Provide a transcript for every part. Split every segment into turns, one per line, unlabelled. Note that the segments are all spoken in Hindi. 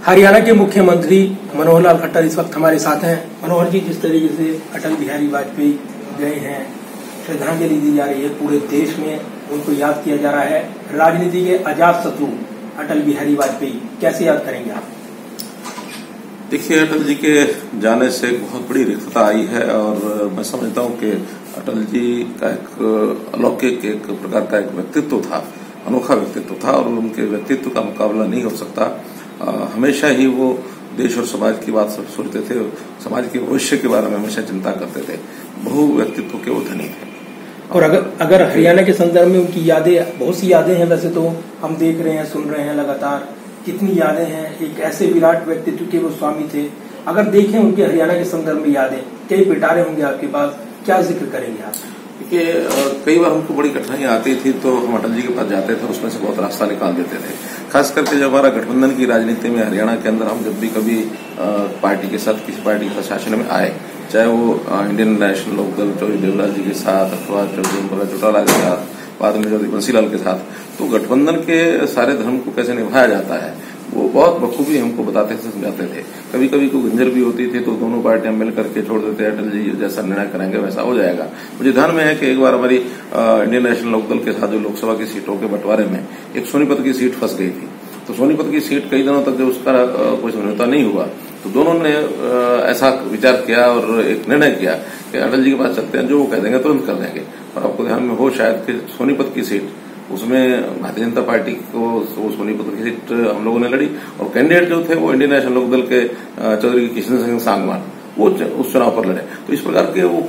हरियाणा के मुख्यमंत्री मनोहर लाल खट्टर इस वक्त हमारे साथ हैं। मनोहर जी, जिस तरीके से अटल बिहारी वाजपेयी गए हैं, श्रद्धांजलि दी जा रही है, पूरे देश में उनको याद किया जा रहा है। राजनीति के अजात शत्रु अटल बिहारी वाजपेयी कैसे याद करेंगे आप?
देखिए, अटल जी के जाने से बहुत बड़ी रिक्तता आई है और मैं समझता हूं कि अटल जी का एक अलौकिक एक प्रकार का एक व्यक्तित्व था, अनोखा व्यक्तित्व था और उनके व्यक्तित्व का मुकाबला नहीं हो सकता। हमेशा ही वो देश और समाज की बात सोचते थे, समाज के भविष्य के बारे में हमेशा चिंता करते थे। बहु व्यक्तित्व के वो धनी थे।
और अगर हरियाणा के संदर्भ में उनकी यादें, बहुत सी यादें हैं, वैसे तो हम देख रहे हैं, सुन रहे हैं लगातार, कितनी यादें हैं। एक ऐसे विराट व्यक्तित्व के वो स्वामी थे। अगर देखें उनके हरियाणा के संदर्भ में यादें, कई पिटारे होंगे आपके पास, क्या जिक्र करेंगे आप?
देखिए, कई बार हमको बड़ी कठिनाइयां आती थी तो हम अटल जी के पास जाते थे, उसमें से बहुत रास्ता निकाल देते थे। खास करके जब हमारा गठबंधन की राजनीति में हरियाणा के अंदर हम जब भी कभी पार्टी के साथ किसी पार्टी के शासन में आए, चाहे वो इंडियन नेशनल लोकदल चौधरी देवलाल जी के साथ अथवा चौधरी चौटाला के साथ, बाद में चौधरी बंसीलाल के साथ, तो गठबंधन के सारे धर्म को कैसे निभाया जाता है वो बहुत बखूबी हमको बताते थे, समझाते थे। कभी कभी कोई गुंजर भी होती थी तो दोनों पार्टियां मिल करके छोड़ देते, अटल जी जैसा निर्णय करेंगे वैसा हो जाएगा। मुझे ध्यान में है कि एक बार हमारी इंडियन नेशनल लोकदल के साथ जो लोकसभा की सीटों के बंटवारे में एक सोनीपत की सीट फंस गई थी। तो सोनीपत की सीट कई दिनों तक जब उसका कोई समझौता नहीं हुआ तो दोनों ने ऐसा विचार किया और एक निर्णय किया कि अटल जी के पास चलते हैं, जो वो कह देंगे तुरंत कर देंगे। और आपको ध्यान में हो शायद कि सोनीपत की सीट, उसमें भारतीय जनता पार्टी को सोनीपत की सीट हम लोगों ने लड़ी और कैंडिडेट जो थे वो इंडियन नेशनल लोकदल के चौधरी किशन सिंह सांगवान, वो उस चुनाव पर लड़े। तो इस प्रकार के वो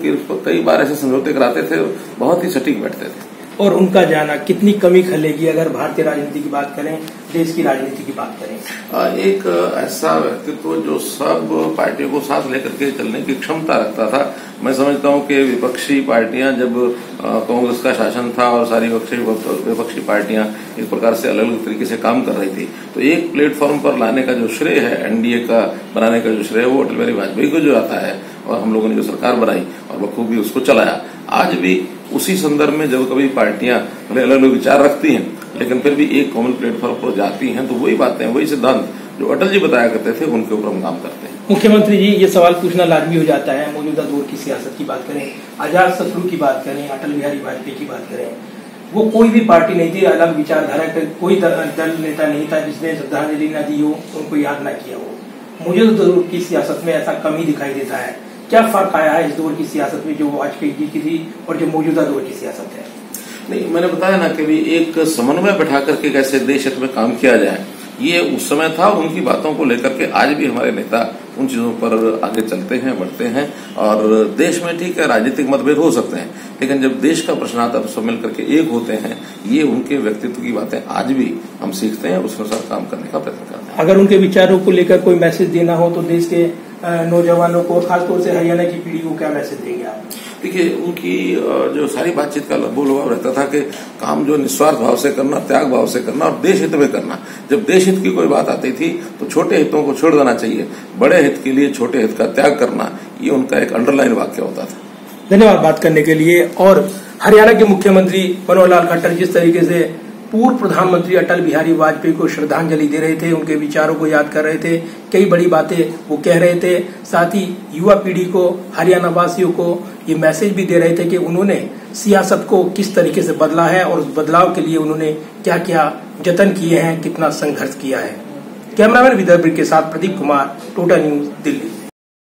कई बार ऐसे समझौते कराते थे, बहुत ही सटीक बैठते थे।
और उनका जाना कितनी कमी खलेगी अगर भारतीय राजनीति की बात करें, देश की राजनीति की बात करें?
एक ऐसा व्यक्तित्व जो सब पार्टियों को साथ लेकर के चलने की क्षमता रखता था। मैं समझता हूं कि विपक्षी पार्टियां जब कांग्रेस का शासन था और सारी विपक्षी पार्टियां एक प्रकार से अलग अलग तरीके से काम कर रही थी, तो एक प्लेटफॉर्म पर लाने का जो श्रेय है, एनडीए का बनाने का जो श्रेय है, वो अटल बिहारी वाजपेयी को जो आता है। और हम लोगों ने जो सरकार बनाई और बखूबी उसको चलाया। आज भी उसी संदर्भ में जब कभी पार्टियां अलग अलग विचार रखती हैं लेकिन फिर भी एक कॉमन प्लेटफॉर्म पर जाती हैं, तो वही बातें, वही सिद्धांत जो अटल जी बताया करते थे, उनके ऊपर हम काम करते हैं।
मुख्यमंत्री जी, ये सवाल पूछना लाजमी हो जाता है, मौजूदा दौर की सियासत की बात करें, अजात शत्रु की बात करें, अटल बिहारी वाजपेयी की बात करें, वो कोई भी पार्टी नहीं थी, अलग विचारधारा का कोई दल नेता नहीं था जिसने श्रद्धांजलि न दी हो, उनको याद न किया हो। मौजूदा दौर की सियासत में ऐसा कम ही दिखाई देता है। क्या फर्क आया है इस दौर की सियासत में, जो वाजपेयी जी की थी और जो मौजूदा दौर की सियासत है?
नहीं, मैंने बताया ना कि भी एक समन्वय बैठा करके कैसे देश हित में काम किया जाए, ये उस समय था। उनकी बातों को लेकर के आज भी हमारे नेता उन चीजों पर आगे चलते हैं, बढ़ते हैं। और देश में ठीक है, राजनीतिक मतभेद हो सकते हैं, लेकिन जब देश का प्रश्न आता है तो सब मिल करके एक होते हैं। ये उनके व्यक्तित्व की बातें आज भी हम सीखते हैं, उस अनुसार काम करने का प्रयत्न करते हैं।
अगर उनके विचारों को लेकर कोई मैसेज देना हो तो देश के नौजवानों को, खासतौर से हरियाणा की पीढ़ी को क्या मैसेज देंगे आप?
देखिए, उनकी जो सारी बातचीत का बोल भाव रहता था कि काम जो निस्वार्थ भाव से करना, त्याग भाव से करना और देश हित में करना। जब देश हित की कोई बात आती थी तो छोटे हितों को छोड़ देना चाहिए, बड़े हित के लिए छोटे हित का त्याग करना, ये उनका एक अंडरलाइन वाक्य होता था।
धन्यवाद बात करने के लिए। और हरियाणा के मुख्यमंत्री मनोहर लाल खट्टर जिस तरीके से पूर्व प्रधानमंत्री अटल बिहारी वाजपेयी को श्रद्धांजलि दे रहे थे, उनके विचारों को याद कर रहे थे, कई बड़ी बातें वो कह रहे थे, साथ ही युवा पीढ़ी को, हरियाणा वासियों को ये मैसेज भी दे रहे थे कि उन्होंने सियासत को किस तरीके से बदला है और उस बदलाव के लिए उन्होंने क्या क्या जतन किए हैं, कितना संघर्ष किया है। कैमरामैन विदर्भ के साथ प्रदीप कुमार, टोटल न्यूज, दिल्ली।